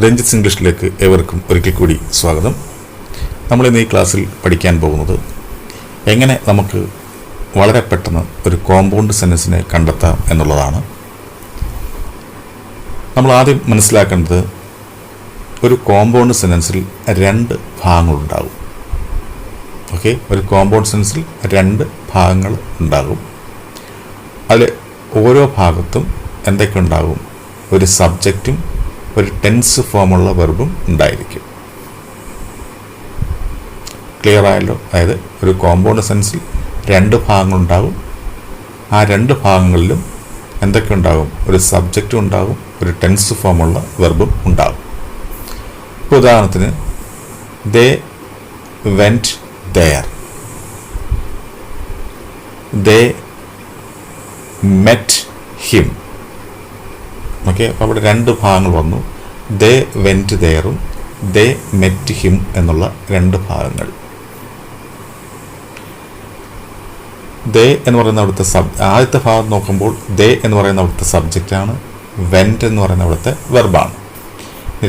രഞ്ജിത്ത് ഇംഗ്ലീഷിലേക്ക് ഏവർക്കും ഒരിക്കൽ കൂടി സ്വാഗതം. നമ്മളിന്ന് ഈ ക്ലാസ്സിൽ പഠിക്കാൻ പോകുന്നത് എങ്ങനെ നമുക്ക് വളരെ പെട്ടെന്ന് ഒരു കോമ്പൗണ്ട് സെൻറ്റൻസിനെ കണ്ടെത്താം എന്നുള്ളതാണ്. നമ്മൾ ആദ്യം മനസ്സിലാക്കേണ്ടത് ഒരു കോമ്പൗണ്ട് സെൻറ്റൻസിൽ രണ്ട് ഭാഗങ്ങളുണ്ടാകും. ഒരു കോമ്പൗണ്ട് സെൻറ്റൻസിൽ രണ്ട് ഭാഗങ്ങൾ ഉണ്ടാകും. അതിൽ ഓരോ ഭാഗത്തും എന്തൊക്കെ ഉണ്ടാകും? ഒരു സബ്ജക്റ്റും ഒരു ടെൻസ് ഫോമുള്ള വെർബും ഉണ്ടായിരിക്കും. ക്ലിയർ ആയല്ലോ? അതായത് ഒരു കോമ്പൗണ്ട് സെൻസിൽ രണ്ട് ഭാഗങ്ങളുണ്ടാകും. ആ രണ്ട് ഭാഗങ്ങളിലും എന്തൊക്കെ ഉണ്ടാകും? ഒരു സബ്ജക്റ്റും ഉണ്ടാകും, ഒരു ടെൻസ് ഫോമുള്ള വെർബും ഉണ്ടാകും. ഇപ്പോൾ ഉദാഹരണത്തിന് they went there, they met him. അപ്പോൾ അവിടെ രണ്ട് ഭാഗങ്ങൾ വന്നു. ദേ വെൻറ്റ് ദെയറും ദേ മെറ്റ് ഹിം എന്നുള്ള രണ്ട് ഭാഗങ്ങൾ. ദേ എന്ന് പറയുന്ന അവിടുത്തെ ആദ്യത്തെ ഭാഗം നോക്കുമ്പോൾ ദേ എന്ന് പറയുന്ന അവിടുത്തെ സബ്ജക്റ്റാണ്, വെൻറ്റ് എന്ന് പറയുന്ന അവിടുത്തെ വെർബാണ്.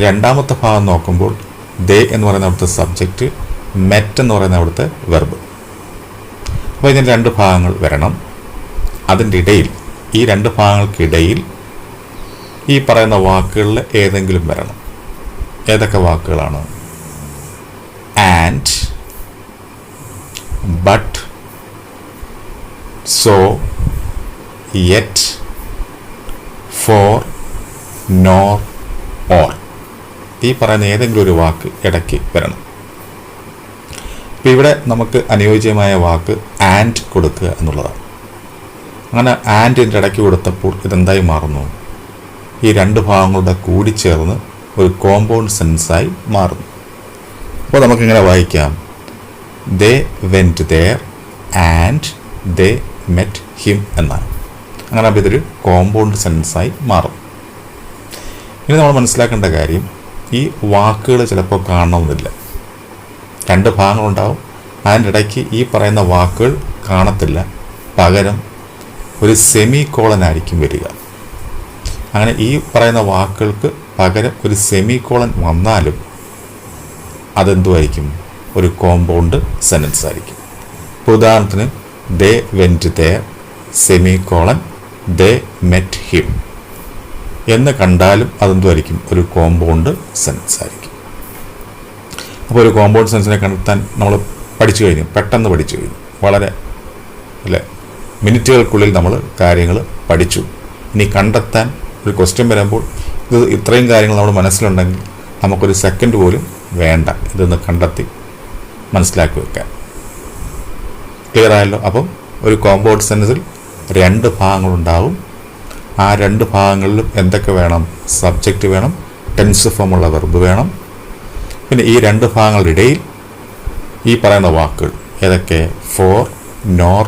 രണ്ടാമത്തെ ഭാഗം നോക്കുമ്പോൾ ദേ എന്ന് പറയുന്ന അവിടുത്തെ സബ്ജക്റ്റ്, മെറ്റ് എന്ന് പറയുന്ന അവിടുത്തെ വെർബ്. അപ്പോൾ ഇതിന് രണ്ട് ഭാഗങ്ങൾ വരണം. അതിൻ്റെ ഇടയിൽ, ഈ രണ്ട് ഭാഗങ്ങൾക്കിടയിൽ ഈ പറയുന്ന വാക്കുകളിൽ ഏതെങ്കിലും വരണം. ഏതൊക്കെ വാക്കുകളാണ്? And, but, so, yet, for, nor, or. ഈ പറയുന്ന ഏതെങ്കിലും ഒരു വാക്ക് ഇടയ്ക്ക് വരണം. അപ്പോൾ ഇവിടെ നമുക്ക് അനുയോജ്യമായ വാക്ക് ആൻഡ് കൊടുക്കുക എന്നുള്ളതാണ്. അങ്ങനെ ആൻഡിൻ്റെ ഇടയ്ക്ക് കൊടുത്തപ്പോൾ ഇതെന്തായി മാറുന്നു? ഈ രണ്ട് ഭാഗങ്ങളുടെ കൂടിച്ചേർന്ന് ഒരു കോമ്പൗണ്ട് സെൻസായി മാറുന്നു. അപ്പോൾ നമുക്കിങ്ങനെ വായിക്കാം: they went there and they met him എന്നാണ്. അങ്ങനെ അപ്പോൾ ഇതൊരു കോമ്പൗണ്ട് സെൻസായി മാറും. ഇനി നമ്മൾ മനസ്സിലാക്കേണ്ട കാര്യം, ഈ വാക്കുകൾ ചിലപ്പോൾ കാണണമെന്നില്ല. രണ്ട് ഭാഗങ്ങളുണ്ടാവും, അതിൻ്റെ ഇടയ്ക്ക് ഈ പറയുന്ന വാക്കുകൾ കാണത്തില്ല. പകരം ഒരു സെമി കോളനായിരിക്കും വരിക. അങ്ങനെ ഈ പറയുന്ന വാക്കുകൾക്ക് പകരം ഒരു സെമി കോളൻ വന്നാലും അതെന്തുമായിരിക്കും? ഒരു കോമ്പൗണ്ട് സെൻറ്റൻസ് ആയിരിക്കും. ഉദാഹരണത്തിന് they went there semicolon they met him എന്ന് കണ്ടാലും അതെന്തുമായിരിക്കും? ഒരു കോമ്പൗണ്ട് സെൻറ്റൻസ് ആയിരിക്കും. അപ്പോൾ ഒരു കോമ്പൗണ്ട് സെൻറ്റൻസിനെ കണ്ടെത്താൻ നമ്മൾ പഠിച്ചു കഴിഞ്ഞു, പെട്ടെന്ന് പഠിച്ചു കഴിഞ്ഞു. വളരെ മിനിറ്റുകൾക്കുള്ളിൽ നമ്മൾ കാര്യങ്ങൾ പഠിച്ചു. ഇനി കണ്ടെത്താൻ ഒരു ക്വസ്റ്റ്യൻ വരുമ്പോൾ ഇത്രയും കാര്യങ്ങൾ നമ്മുടെ മനസ്സിലുണ്ടെങ്കിൽ നമുക്കൊരു സെക്കൻഡ് പോലും വേണ്ട ഇതൊന്ന് കണ്ടെത്തി മനസ്സിലാക്കി വെക്കാൻ. ക്ലിയർ ആയല്ലോ? അപ്പം ഒരു കോമ്പൗണ്ട് സെൻറ്റൻസിൽ രണ്ട് ഭാഗങ്ങളുണ്ടാകും. ആ രണ്ട് ഭാഗങ്ങളിലും എന്തൊക്കെ വേണം? സബ്ജക്റ്റ് വേണം, ടെൻസ് ഫോമുള്ള വെർബ് വേണം. പിന്നെ ഈ രണ്ട് ഭാഗങ്ങളുടെ ഇടയിൽ ഈ പറയുന്ന വാക്കുകൾ ഏതൊക്കെ? For, nor,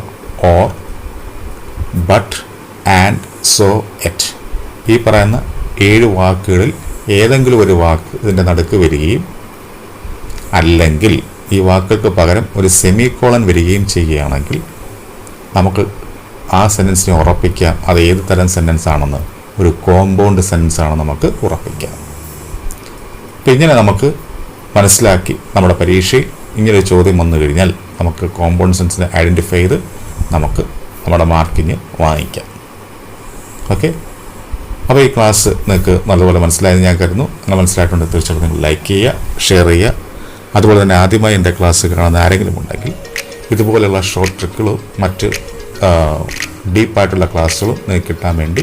or, but, and, so, yet. ഈ പറയുന്ന 7 വാക്കുകളിൽ ഏതെങ്കിലും ഒരു വാക്ക് ഇതിൻ്റെ നടുക്ക് വരികയും അല്ലെങ്കിൽ ഈ വാക്കുകൾക്ക് പകരം ഒരു സെമി കോളൻ വരികയും ചെയ്യുകയാണെങ്കിൽ നമുക്ക് ആ സെൻറ്റൻസിനെ ഉറപ്പിക്കാം അത് ഏത് തരം സെൻറ്റൻസ് ആണെന്ന്. ഒരു കോമ്പൗണ്ട് സെൻറ്റൻസ് ആണെന്ന് നമുക്ക് ഉറപ്പിക്കാം. അപ്പം ഇങ്ങനെ നമുക്ക് മനസ്സിലാക്കി നമ്മുടെ പരീക്ഷയിൽ ഇങ്ങനൊരു ചോദ്യം വന്നു കഴിഞ്ഞാൽ നമുക്ക് കോമ്പൗണ്ട് സെൻറ്റൻസിനെ ഐഡൻറ്റിഫൈ ചെയ്ത് നമുക്ക് നമ്മുടെ മാർക്കിന് വാങ്ങിക്കാം. അപ്പോൾ ഈ ക്ലാസ് നിങ്ങൾക്ക് നല്ലപോലെ മനസ്സിലായെന്ന് ഞാൻ കരുതുന്നു. അങ്ങനെ മനസ്സിലായിട്ടുണ്ടെങ്കിൽ തീർച്ചയായിട്ടും നിങ്ങൾ ലൈക്ക് ചെയ്യുക, ഷെയർ ചെയ്യുക. അതുപോലെ തന്നെ ആദ്യമായി എൻ്റെ ക്ലാസ് കാണുന്ന ആരെങ്കിലും ഉണ്ടെങ്കിൽ ഇതുപോലെയുള്ള ഷോർട്ട് ട്രിക്കുകളും മറ്റ് ഡീപ്പായിട്ടുള്ള ക്ലാസ്സുകളും നിങ്ങൾക്ക് കിട്ടാൻ വേണ്ടി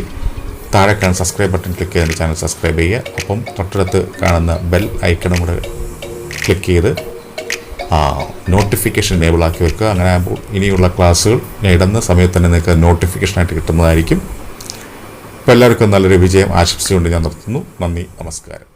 താഴെ കാണുന്ന സബ്സ്ക്രൈബ് ബട്ടൺ ക്ലിക്ക് ചെയ്ത് എൻ്റെ ചാനൽ സബ്സ്ക്രൈബ് ചെയ്യുക. അപ്പം തൊട്ടടുത്ത് കാണുന്ന ബെൽ ഐക്കണും കൂടെ ക്ലിക്ക് ചെയ്ത് നോട്ടിഫിക്കേഷൻ എനേബിൾ ആക്കി വെക്കുക. അങ്ങനെ ആകുമ്പോൾ ഇനിയുള്ള ക്ലാസ്സുകൾ ഇടുന്ന സമയത്ത് തന്നെ നിങ്ങൾക്ക് നോട്ടിഫിക്കേഷനായിട്ട് കിട്ടുന്നതായിരിക്കും. അപ്പോൾ എല്ലാവർക്കും നല്ലൊരു വിജയം ആശംസിച്ചുകൊണ്ട് ഞാൻ നിർത്തുന്നു. നന്ദി, നമസ്കാരം.